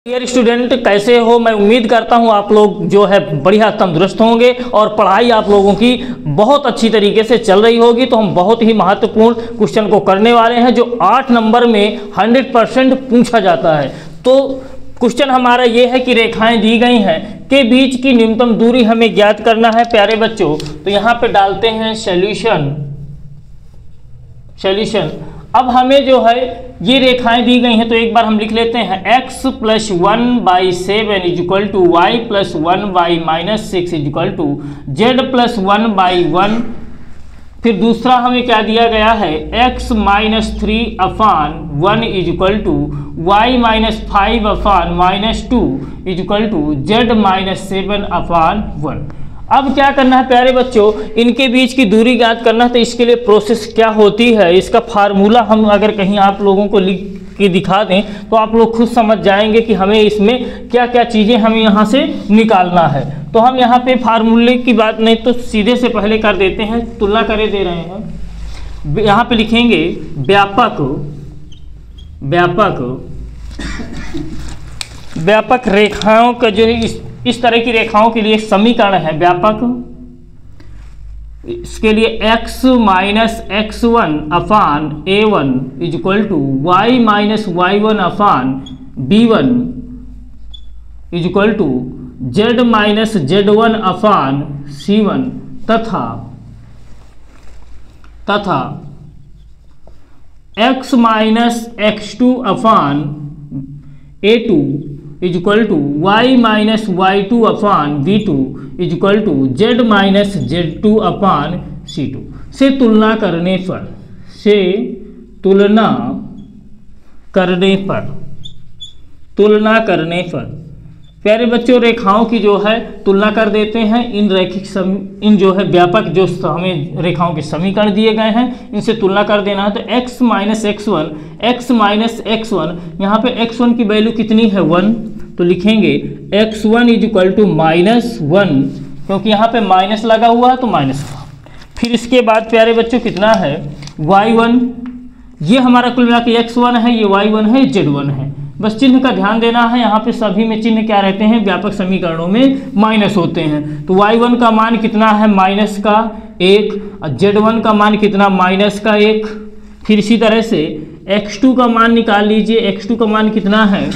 Dear student, कैसे हो? मैं उम्मीद करता हूं आप लोग जो है बढ़िया तंदुरुस्त होंगे और पढ़ाई आप लोगों की बहुत अच्छी तरीके से चल रही होगी। तो हम बहुत ही महत्वपूर्ण क्वेश्चन को करने वाले हैं जो 8 नंबर में 100% पूछा जाता है। तो क्वेश्चन हमारा ये है कि रेखाएं दी गई हैं के बीच की न्यूनतम दूरी हमें ज्ञात करना है प्यारे बच्चों। तो यहाँ पे डालते हैं सॉल्यूशन। अब हमें जो है ये रेखाएं दी गई हैं तो एक बार हम लिख लेते हैं x + 1/7 = y + 1y - 6 = z + 1/1। फिर दूसरा हमें क्या दिया गया है x - 3/1 = y - 5/-2 = z - 7/1। अब क्या करना है प्यारे बच्चों, इनके बीच की दूरी ज्ञात करना है। तो इसके लिए प्रोसेस क्या होती है, इसका फार्मूला हम अगर कहीं आप लोगों को लिख के दिखा दें तो आप लोग खुद समझ जाएंगे कि हमें इसमें क्या क्या चीज़ें हमें यहाँ से निकालना है। तो हम यहाँ पे फार्मूले की बात नहीं तो सीधे से पहले कर देते हैं, तुलना करे दे रहे हैं। यहाँ पे लिखेंगे व्यापक रेखाओं का जो है इस तरह की रेखाओं के लिए समीकरण है व्यापक। इसके लिए x - x1/a1 = y - y1/b1 = z - z1/c1 तथा x - x2/a2 = y - y2/b2 = z - z2/c2 से तुलना करने पर प्यारे बच्चों रेखाओं की जो है तुलना कर देते हैं। इन जो है व्यापक जो हमें रेखाओं के समीकरण दिए गए हैं इनसे तुलना कर देना है। तो x - x1 यहाँ पे x1 की वैल्यू कितनी है 1, तो लिखेंगे x1 = -1 क्योंकि यहाँ पे माइनस लगा हुआ है तो -1। फिर इसके बाद प्यारे बच्चों कितना है y1, ये हमारा कुल मिला के x1 है, ये y1 है, ये z1 है। बस चिन्ह का ध्यान देना है, यहाँ पे सभी में चिन्ह क्या रहते हैं व्यापक समीकरणों में माइनस होते हैं। तो y1 का मान कितना है -1 और z1 का मान कितना -1। फिर इसी तरह से x2 का मान निकाल लीजिए, x2 का मान कितना है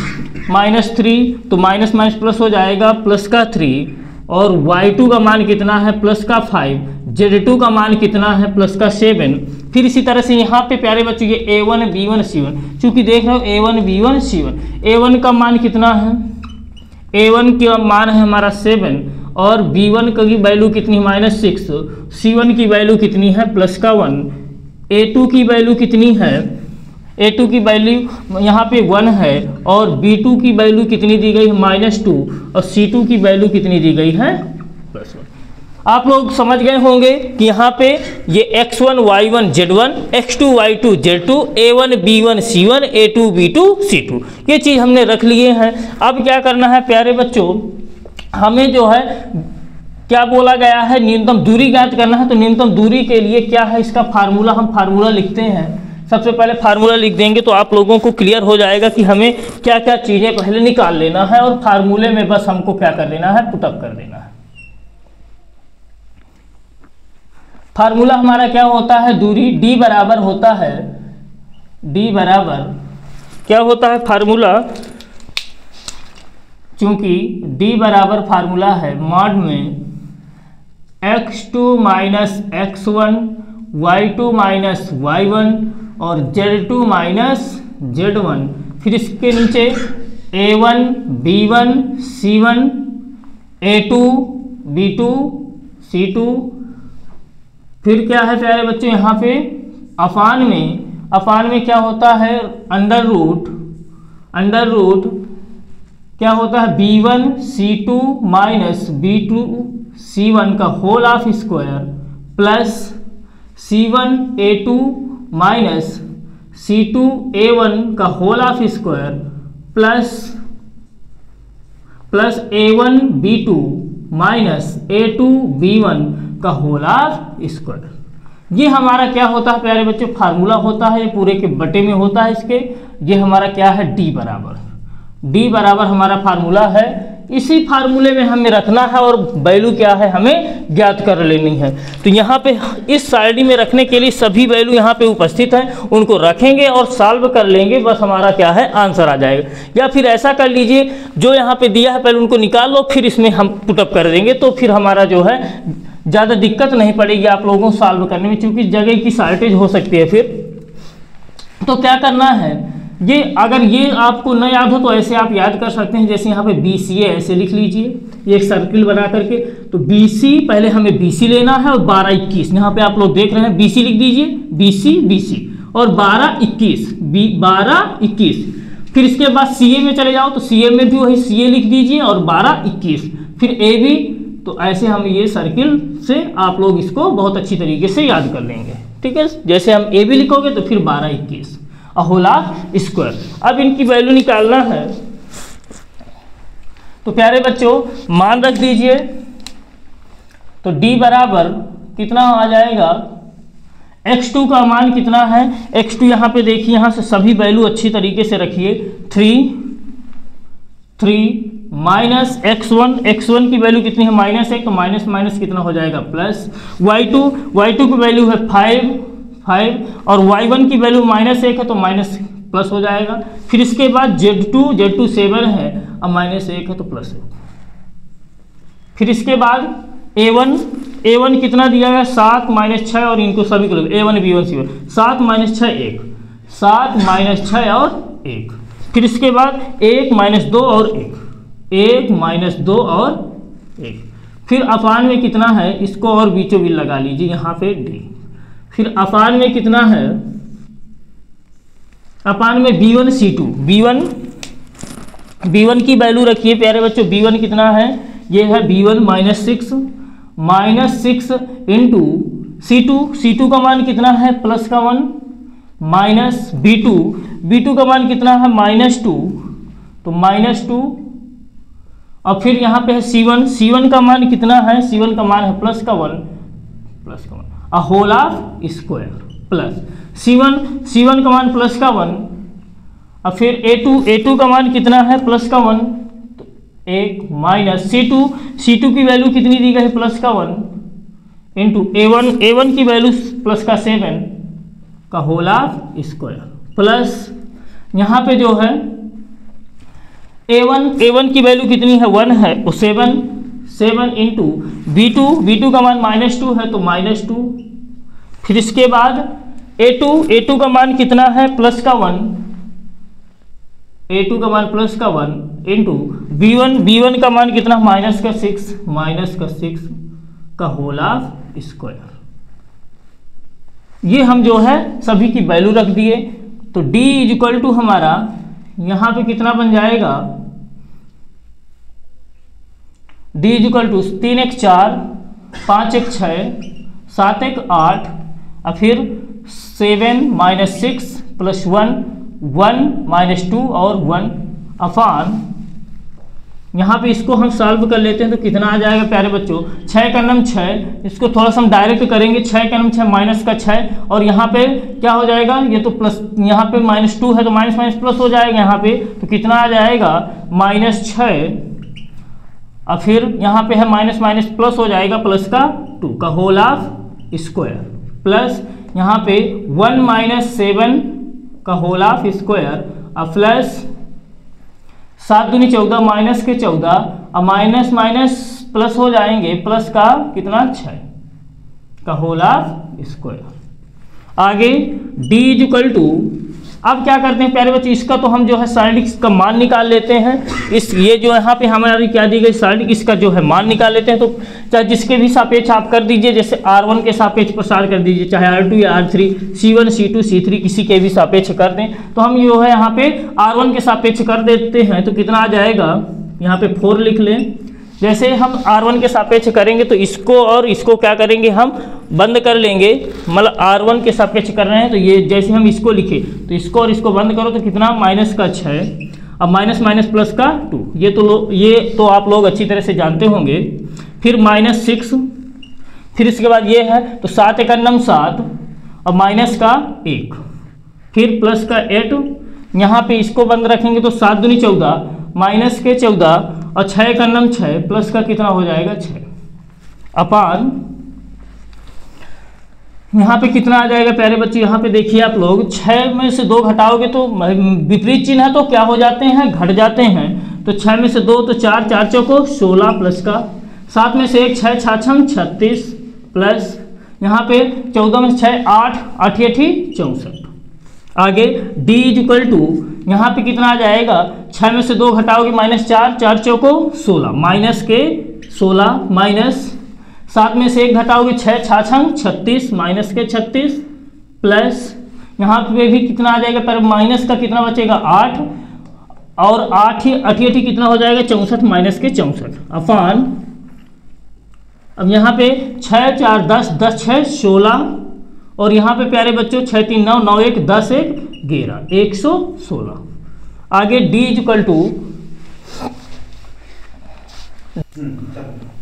-3, तो माइनस माइनस प्लस हो जाएगा +3। और y2 का मान कितना है +5, z2 का मान कितना है +7। फिर इसी तरह से यहाँ पे प्यारे बच्चों ये a1 b1 c1, चूंकि देख रहे हो a1 b1 c1, a1 का मान कितना है, a1 का मान है हमारा 7 और b1 की वैल्यू कितनी है -6, c1 की वैल्यू कितनी है +1, a2 की वैल्यू कितनी है, a2 की वैल्यू यहाँ पे 1 है और b2 की वैल्यू कितनी दी गई है -2 और c2 की वैल्यू कितनी दी गई है +1। आप लोग समझ गए होंगे कि यहाँ पे ये x1 y1 z1, x2 y2 z2, a1 b1 c1, a2 b2 c2 ये चीज़ हमने रख लिए हैं। अब क्या करना है प्यारे बच्चों, हमें जो है क्या बोला गया है न्यूनतम दूरी ज्ञात करना है। तो न्यूनतम दूरी के लिए क्या है इसका फार्मूला, हम फार्मूला लिखते हैं। सबसे पहले फार्मूला लिख देंगे तो आप लोगों को क्लियर हो जाएगा कि हमें क्या क्या चीज़ें पहले निकाल लेना है और फार्मूले में बस हमको क्या कर देना है पुटअप कर देना है। फार्मूला हमारा क्या होता है, दूरी d बराबर होता है, क्या होता है फार्मूला, चूंकि d बराबर फार्मूला है मॉड में x2 - x1 y2 - y1 और z2 - z1। फिर इसके नीचे a1 b1 c1 a2 b2 c2। फिर क्या है प्यारे बच्चों यहाँ पे अपान में क्या होता है अंडर रूट क्या होता है b1 c2 - b2 c1 का whole of square plus c1 a2 - c2 a1 का whole of square plus a1 b2 - a2 b1 का होल ऑफ स्क्वायर। ये हमारा क्या होता है प्यारे बच्चों फार्मूला होता है, ये पूरे के बटे में होता है इसके। ये हमारा क्या है डी बराबर। डी बराबर हमारा फार्मूला है, इसी फार्मूले में हमें रखना है और वैल्यू क्या है हमें ज्ञात कर लेनी है। तो यहाँ पे इस सारणी में रखने के लिए सभी वैल्यू यहाँ पे उपस्थित हैं, उनको रखेंगे और सॉल्व कर लेंगे, बस हमारा क्या है आंसर आ जाएगा। या फिर ऐसा कर लीजिए, जो यहाँ पे दिया है पहले उनको निकाल लो, फिर इसमें हम पुटअप कर देंगे, तो फिर हमारा जो है ज़्यादा दिक्कत नहीं पड़ेगी आप लोगों को सॉल्व करने में, क्योंकि जगह की शॉर्टेज हो सकती है फिर। तो क्या करना है, ये अगर ये आपको न याद हो तो ऐसे आप याद कर सकते हैं, जैसे यहाँ पे BCA ऐसे लिख लीजिए, ये एक सर्किल बना करके। तो BC पहले हमें BC लेना है और 12 21 यहाँ पे आप लोग देख रहे हैं, BC लिख दीजिए, BC और 12 21। फिर इसके बाद CA में चले जाओ, तो CA में भी वही CA लिख दीजिए और 12 21, फिर AB। तो ऐसे हम ये सर्किल से आप लोग इसको बहुत अच्छी तरीके से याद कर लेंगे, ठीक है। जैसे हम AB लिखोगे तो फिर 12 21 होल स्क्वायर। अब इनकी वैल्यू निकालना है, तो प्यारे बच्चों मान रख दीजिए। तो D बराबर कितना आ जाएगा, x2 का मान कितना है, x2 यहाँ पे देखिए, यहाँ से सभी वैल्यू अच्छी तरीके से रखिए, 3 माइनस x1 की वैल्यू कितनी है -1, तो माइनस माइनस कितना हो जाएगा प्लस। y2 की वैल्यू है 5 और y1 की वैल्यू -1 है, तो माइनस प्लस हो जाएगा। फिर इसके बाद Z2 7 है और -1 है तो प्लस है। फिर इसके बाद A1 कितना दिया गया 7 -6 और इनको सभी को A1 B1 C1 7 - 6 1, 7 - 6 और 1। फिर इसके बाद 1 - 2 और 1 - 2 और 1। फिर अपान में कितना है, इसको और बीचों बीच लगा लीजिए यहाँ पे D। फिर अपान में कितना है, अपान में B1 C2 B1 की वैल्यू रखिए प्यारे बच्चों, B1 कितना है, ये है B1 -6 इंटू C2 का मान कितना है प्लस का 1 माइनस B2 का मान कितना है -2, तो -2। और फिर यहाँ पे है C1 का मान कितना है, C1 का मान है प्लस का 1 होल स्क्वायर प्लस C1 का मान प्लस का 1। और फिर A2 का मान कितना है प्लस का 1, तो 1 माइनस C2 की वैल्यू कितनी दी गई है प्लस का 1 इंटू A1 की वैल्यू प्लस का 7 का होल स्क्वायर प्लस यहाँ पे जो है A1 की वैल्यू कितनी है 1 है, तो 7 इंटू B2 का मान -2 है तो -2। फिर इसके बाद A2 का मान कितना है प्लस का 1, A2 का मान प्लस का 1 इंटू B1 का मान कितना -6 का होल स्क्वायर। ये हम जो है सभी की वैल्यू रख दिए। तो D इक्वल टू हमारा यहाँ पे कितना बन जाएगा, D इक्वल टू 3 1 4 5 1 6 7 1 8 और फिर 7 - 6 प्लस 1 - 2 और 1 अपान। यहाँ पे इसको हम सॉल्व कर लेते हैं तो कितना आ जाएगा प्यारे बच्चों, 6 का नम 6, इसको थोड़ा सा हम डायरेक्ट करेंगे, 6 का नम 6 माइनस का 6 और यहाँ पे क्या हो जाएगा, ये तो प्लस, यहाँ पे -2 है तो माइनस प्लस हो जाएगा यहाँ पे, तो कितना आ जाएगा -6 और फिर यहाँ पे है माइनस प्लस हो जाएगा प्लस का 2 का होल स्क्वायर प्लस यहाँ पे 1 - 7 का होल स्क्वायर और प्लस 7 दूनी 14 माइनस के 14 और माइनस प्लस हो जाएंगे प्लस का कितना 6 का होल स्क्वायर। आगे D इक्वल टू, अब क्या करते हैं प्यारे बच्चे, इसका तो हम जो है साइड का मान निकाल लेते हैं। ये जो यहाँ पे हमारी क्या दी गई साइड, इसका जो है मान निकाल लेते हैं। तो चाहे जिसके भी सापेक्ष आप कर दीजिए, जैसे R1 के सापेक्ष प्रसार कर दीजिए, चाहे R2 या R3, C1 C2 C3 किसी के भी सापेक्ष कर दें। तो हम जो है यहाँ पे R1 के सापेक्ष कर देते हैं, तो कितना आ जाएगा, यहाँ पे 4 लिख लें। जैसे हम R1 के सापेक्ष करेंगे तो इसको और इसको क्या करेंगे, हम बंद कर लेंगे, मतलब R1 के सापेक्ष कर रहे हैं तो ये जैसे हम इसको लिखे तो इसको और इसको बंद करो तो कितना -6 अब माइनस प्लस का 2, ये तो आप लोग अच्छी तरह से जानते होंगे। फिर -6, फिर इसके बाद ये है तो 7 × 7 और माइनस का 1, फिर प्लस का 8, यहाँ पे इसको बंद रखेंगे तो 7 दूनी 14 माइनस के 14 और 6 का नम 6 प्लस का कितना हो जाएगा 6 अपान यहाँ पे कितना आ जाएगा प्यारे बच्चे, यहाँ पे देखिए आप लोग 6 में से 2 घटाओगे तो विपरीत चिन्ह है तो क्या हो जाते हैं, घट जाते हैं। तो 6 में से 2 तो 4, 4 चौको 16 प्लस का 7 में से 1 6 छाछम 36 प्लस यहाँ पे 14 में 6 8 8 64। आगे d इज इक्वल टू यहाँ पे कितना आ जाएगा, 6 में से 2 घटाओगे माइनस 4, 4 चौको 16 माइनस के 16 माइनस 7 में से 1 घटाओगे 6 छाछम 36 माइनस के 36 प्लस यहाँ पे भी कितना आ जाएगा, पर माइनस का कितना बचेगा 8 और 8 कितना हो जाएगा 64 माइनस के 64 अपान। अब यहाँ पे 6 4 10 10 6 16 और यहाँ पे प्यारे बच्चों 6 3 9 9 1 10 1 11 116। आगे d इज इक्वल टू,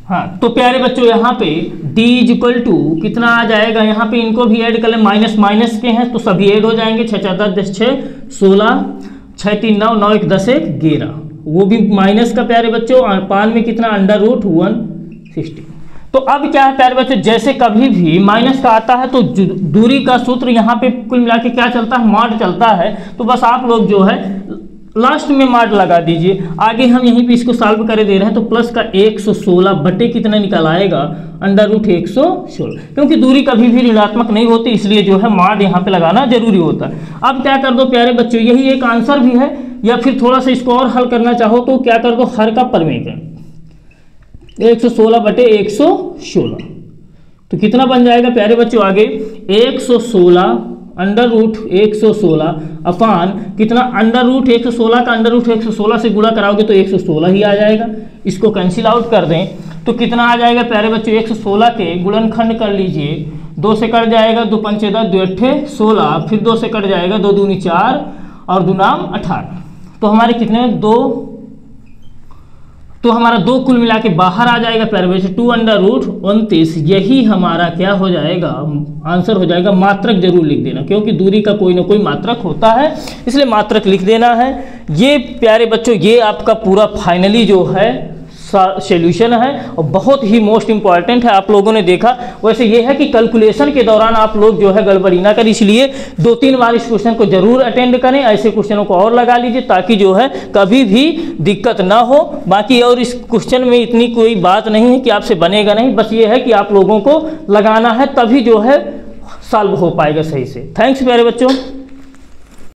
हाँ तो प्यारे बच्चों यहाँ पे d इज इक्वल टू कितना आ जाएगा, यहाँ पे इनको भी ऐड कर ले, माइनस माइनस के हैं तो सभी ऐड हो जाएंगे। 6 4 10 10 6 16 6 3 9 9 1 10 1 11 वो भी माइनस का प्यारे बच्चों। पान में कितना अंडर रूट 160। तो अब क्या है प्यारे बच्चों, जैसे कभी भी माइनस का आता है तो दूरी का सूत्र यहाँ पे कुल मिला के क्या चलता है, मॉड चलता है। तो बस आप लोग जो है लास्ट में मॉड लगा दीजिए। आगे हम यहीं पे इसको सॉल्व करे दे रहे हैं तो प्लस का 116 बटे कितना निकल आएगा, अंडर रूट 116, क्योंकि दूरी कभी भी ऋणात्मक नहीं होती इसलिए जो है मॉड यहाँ पे लगाना जरूरी होता है। अब क्या कर दो प्यारे बच्चों, यही एक आंसर भी है, या फिर थोड़ा सा इसको और हल करना चाहो तो क्या कर दो, हर का परमेय 116 बटे 116 तो कितना बन जाएगा प्यारे बच्चों, आगे 116 अंडर रूट 116 अपान कितना, अंडर रूट 116 का अंडर रूट 116 से गुणा कराओगे तो 116 ही आ जाएगा। इसको कैंसिल आउट कर दें तो कितना आ जाएगा प्यारे बच्चों, 116 के गुणनखंड कर लीजिए, 2 से कट जाएगा 2 पंचे 10 2 अट्ठे 16, फिर 2 से कट जाएगा 2 दूनी 4 और 2 नाम 18। तो हमारे कितने 2, तो हमारा 2 कुल मिला के बाहर आ जाएगा प्यारे बच्चे 2 अंडर रूट 29। यही हमारा क्या हो जाएगा, आंसर हो जाएगा। मात्रक जरूर लिख देना क्योंकि दूरी का कोई ना कोई मात्रक होता है, इसलिए मात्रक लिख देना है। ये प्यारे बच्चों ये आपका पूरा फाइनली जो है सॉल्यूशन है और बहुत ही मोस्ट इंपॉर्टेंट है। आप लोगों ने देखा वैसे ये है कि कैलकुलेशन के दौरान आप लोग जो है गड़बड़ी ना करें, इसलिए 2-3 बार इस क्वेश्चन को जरूर अटेंड करें। ऐसे क्वेश्चनों को और लगा लीजिए ताकि जो है कभी भी दिक्कत ना हो। बाकी और इस क्वेश्चन में इतनी कोई बात नहीं है कि आपसे बनेगा नहीं, बस ये है कि आप लोगों को लगाना है तभी जो है सॉल्व हो पाएगा सही से। थैंक्स प्यारे बच्चों।